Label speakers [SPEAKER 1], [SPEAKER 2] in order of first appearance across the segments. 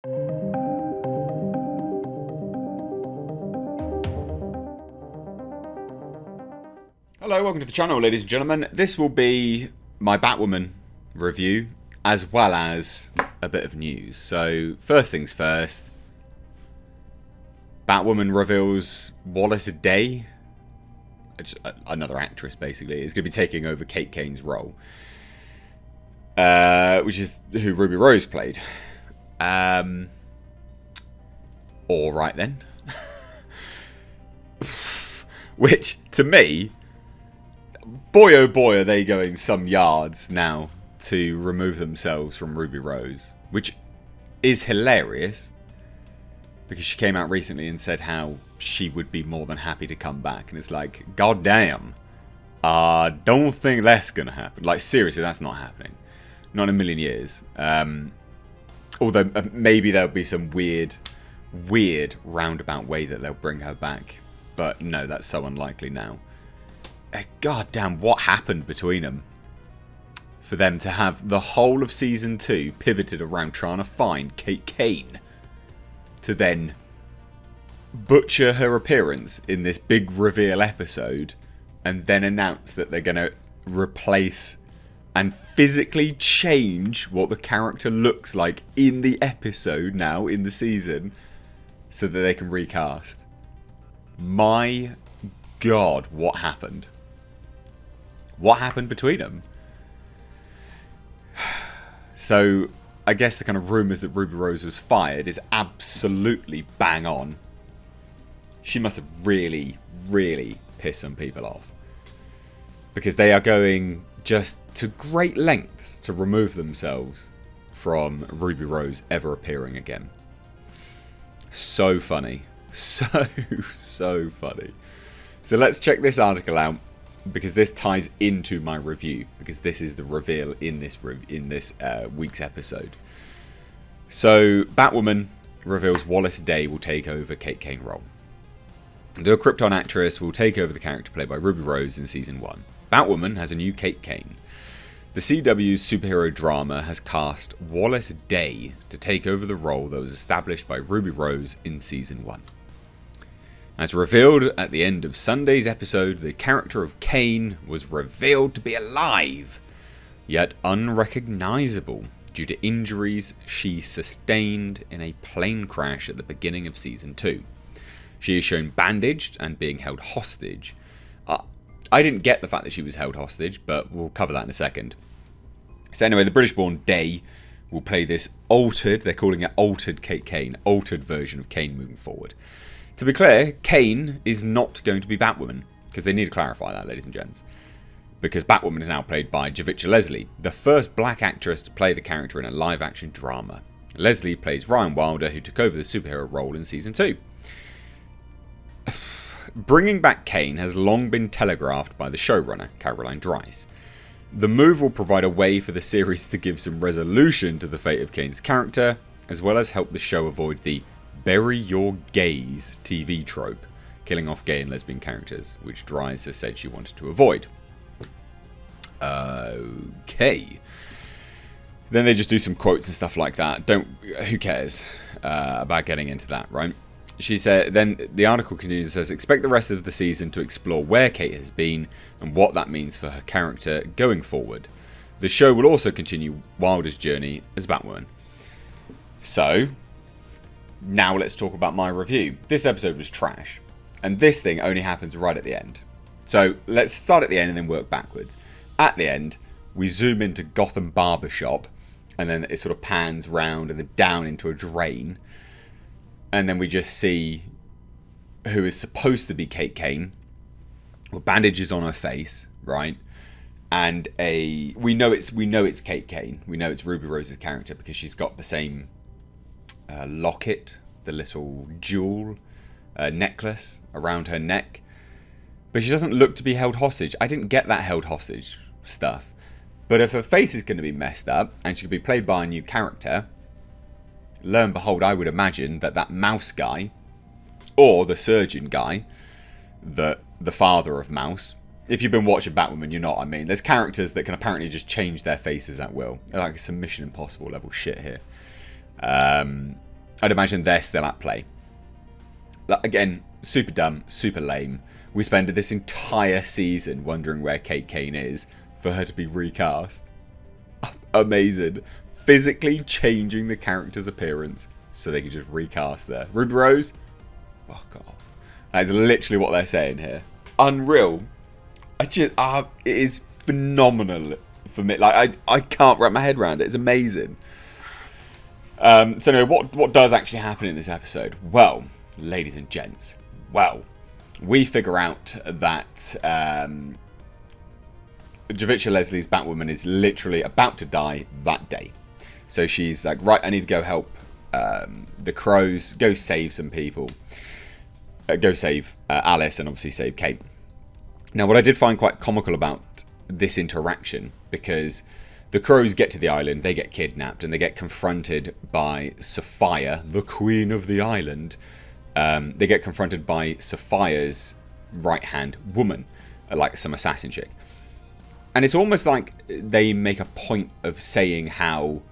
[SPEAKER 1] Hello, welcome to the channel, ladies and gentlemen. This will be my Batwoman review, as well as a bit of news. So, first things first, Batwoman reveals Wallis a day. Another actress, basically, is going to be taking over Kane's role, which is who Ruby Rose played. Alright then. Which, to me, boy oh boy are they going some yards now to remove themselves from Ruby Rose. Which is hilarious, because she came out recently and said how she would be more than happy to come back. And it's like, god damn. Don't think that's going to happen. Like, seriously, that's not happening. Not in a million years. Although, maybe there'll be some weird roundabout way that they'll bring her back. But no, that's so unlikely now. God damn, what happened between them? For them to have the whole of Season 2 pivoted around trying to find Kane. To then butcher her appearance in this big reveal episode. And then announce that they're going to replace and physically change what the character looks like in the episode now, in the season. So that they can recast. My God, what happened? What happened between them? So, I guess the kind of rumours that Ruby Rose was fired is absolutely bang on. She must have really, really pissed some people off. Because they are going just to great lengths to remove themselves from Ruby Rose ever appearing again. So funny. So funny. So let's check this article out, because this ties into my review, because this is the reveal in this week's episode. So Batwoman reveals Wallis Day will take over Kane role. The Krypton actress will take over the character played by Ruby Rose in Season 1. Batwoman has a new Kane. The CW's superhero drama has cast Wallis Day to take over the role that was established by Ruby Rose in Season 1. As revealed at the end of Sunday's episode, the character of Kane was revealed to be alive, yet unrecognizable due to injuries she sustained in a plane crash at the beginning of Season 2. She is shown bandaged and being held hostage. I didn't get the fact that she was held hostage, but we'll cover that in a second. So anyway, the British-born Day will play this altered, they're calling it altered Kane, altered version of Kane moving forward. To be clear, Kane is not going to be Batwoman, because they need to clarify that, ladies and gents. Because Batwoman is now played by Javicia Leslie, the first black actress to play the character in a live-action drama. Leslie plays Ryan Wilder, who took over the superhero role in Season 2. Bringing back Kane has long been telegraphed by the showrunner, Caroline Dries. The move will provide a way for the series to give some resolution to the fate of Kane's character, as well as help the show avoid the bury your gays TV trope, killing off gay and lesbian characters, which Dries has said she wanted to avoid. Okay. Then they just do some quotes and stuff like that. Who cares about getting into that, right? She said, then the article continues and says, expect the rest of the season to explore where Kate has been and what that means for her character going forward. The show will also continue Wilder's journey as Batwoman. So, now let's talk about my review. This episode was trash, and this thing only happens right at the end. So, let's start at the end and then work backwards. At the end, we zoom into Gotham Barbershop, and then it sort of pans round and then down into a drain. And then we just see who is supposed to be Kane, with bandages on her face, right? And we know it's Kane. We know it's Ruby Rose's character because she's got the same locket, the little jewel necklace around her neck. But she doesn't look to be held hostage. I didn't get that held hostage stuff. But if her face is going to be messed up and she could be played by a new character, lo and behold, I would imagine that Mouse guy, or the surgeon guy, the father of Mouse. If you've been watching Batwoman, you know what I mean. There's characters that can apparently just change their faces at will. They're like some Mission Impossible level shit here. I'd imagine they're still at play. Again, super dumb, super lame. We spend this entire season wondering where Kane is for her to be recast. Amazing. Physically changing the character's appearance so they can just recast there. Ruby Rose, fuck off. That is literally what they're saying here. Unreal. It is phenomenal for me. Like, I can't wrap my head around it. It's amazing. So anyway, what does actually happen in this episode? Well, ladies and gents, we figure out that Javicia Leslie's Batwoman is literally about to die that day. So she's like, right, I need to go help the Crows, go save some people. Go save Alice and obviously save Kate. Now, what I did find quite comical about this interaction, because the Crows get to the island, they get kidnapped, and they get confronted by Sophia, the queen of the island. They get confronted by Sophia's right-hand woman, like some assassin chick. And it's almost like they make a point of saying how,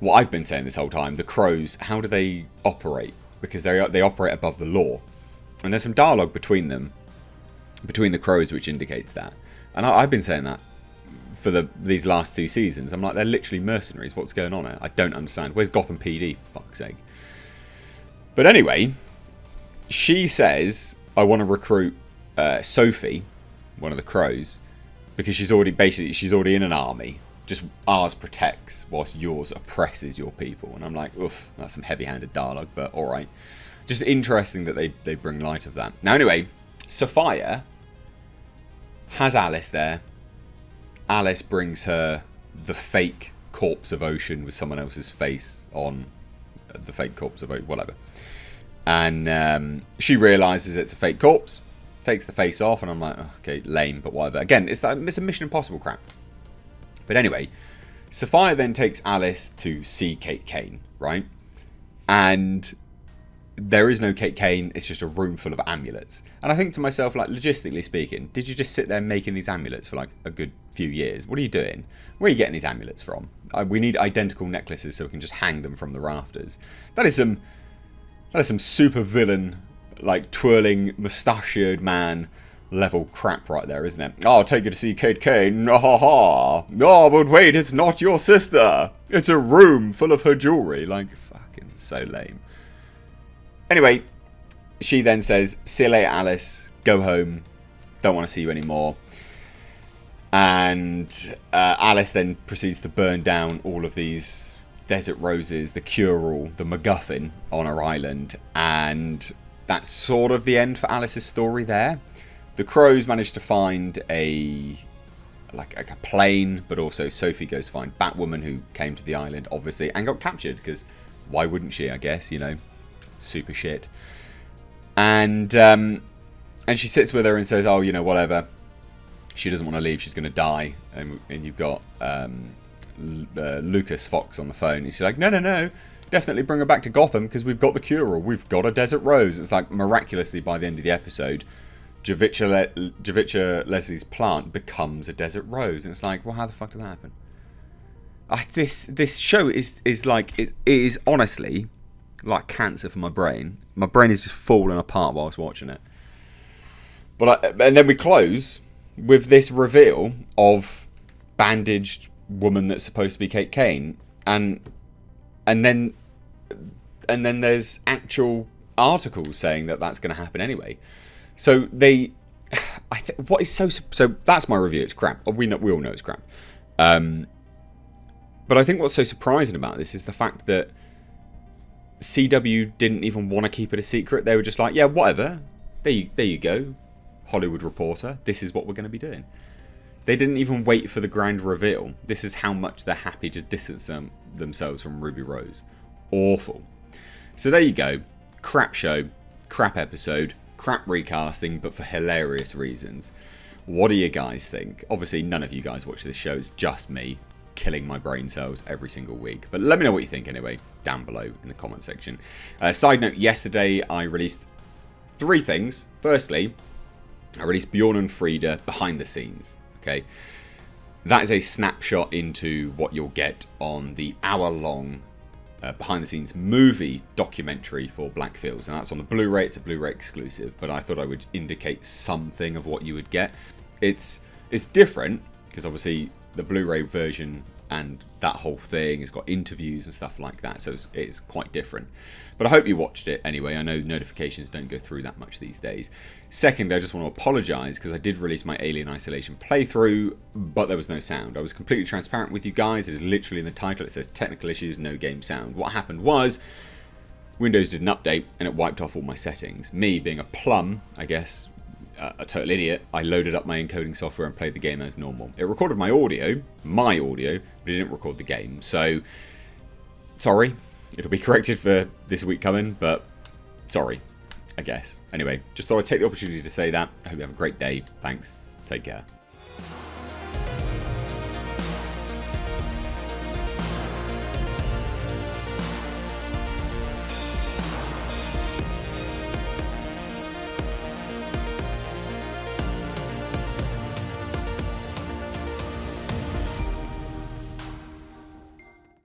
[SPEAKER 1] what I've been saying this whole time, the Crows, how do they operate? Because they operate above the law. And there's some dialogue between them, between the Crows, which indicates that. And I've been saying that for these last 2 seasons. I'm like, they're literally mercenaries. What's going on here? I don't understand. Where's Gotham PD, for fuck's sake? But anyway, she says, I want to recruit Sophie, one of the Crows, because she's already in an army. Just ours protects whilst yours oppresses your people. And I'm like, oof, that's some heavy-handed dialogue, but alright. Just interesting that they bring light of that. Now anyway, Sophia has Alice there. Alice brings her the fake corpse of Ocean with someone else's face on the fake corpse of Ocean, whatever. And she realises it's a fake corpse, takes the face off, and I'm like, oh, okay, lame, but whatever. Again, it's a Mission Impossible crap. But anyway, Sophia then takes Alice to see Kane, right? And there is no Kane, it's just a room full of amulets. And I think to myself, like, logistically speaking, did you just sit there making these amulets for like a good few years? What are you doing? Where are you getting these amulets from? We need identical necklaces so we can just hang them from the rafters. That is some super villain, like, twirling, mustachioed man level crap right there, isn't it? Oh, I'll take you to see Kane. Ha ha ha. Oh, but wait, it's not your sister. It's a room full of her jewellery. Like, fucking so lame. Anyway, she then says, see you later, Alice. Go home. Don't want to see you anymore. And Alice then proceeds to burn down all of these desert roses, the cure-all, the MacGuffin on her island. And that's sort of the end for Alice's story there. The Crows manage to find a plane, but also Sophie goes to find Batwoman, who came to the island, obviously, and got captured, because why wouldn't she, I guess, you know, super shit. And she sits with her and says, oh, you know, whatever. She doesn't want to leave, she's going to die. And you've got Lucas Fox on the phone. He's like, no, definitely bring her back to Gotham, because we've got the cure-all, we've got a desert rose. It's like, miraculously, by the end of the episode, Javicia Leslie's plant becomes a desert rose, and it's like, well, how the fuck did that happen? This show is like, it is honestly like cancer for my brain. My brain is just falling apart whilst watching it. And then we close with this reveal of bandaged woman that's supposed to be Kane, and then there's actual articles saying that that's going to happen anyway. So what is so that's my review. It's crap. We all know it's crap. But I think what's so surprising about this is the fact that CW didn't even want to keep it a secret. They were just like, yeah, whatever. There you go, Hollywood Reporter. This is what we're going to be doing. They didn't even wait for the grand reveal. This is how much they're happy to distance themselves from Ruby Rose. Awful. So there you go. Crap show. Crap episode. Crap recasting, but for hilarious reasons. What do you guys think? Obviously, none of you guys watch this show. It's just me killing my brain cells every single week. But let me know what you think anyway, down below in the comment section. Side note, yesterday I released 3 things. Firstly, I released Bjorn and Frida behind the scenes. Okay, that is a snapshot into what you'll get on the hour-long behind the scenes movie documentary for Black Fields, and that's on the Blu-ray. It's a Blu-ray exclusive, but I thought I would indicate something of what you would get. It's different because obviously the Blu-ray version and that whole thing has got interviews and stuff like that, so it's quite different. But I hope you watched it anyway. I know notifications don't go through that much these days. Secondly, I just want to apologise because I did release my Alien Isolation playthrough, but there was no sound. I was completely transparent with you guys. It is literally in the title. It says technical issues, no game sound. What happened was Windows did an update and it wiped off all my settings. Me being a plum, I guess, a total idiot, I loaded up my encoding software and played the game as normal. It recorded my audio, but it didn't record the game. So, sorry. It'll be corrected for this week coming, but sorry, I guess. Anyway, just thought I'd take the opportunity to say that. I hope you have a great day. Thanks. Take care.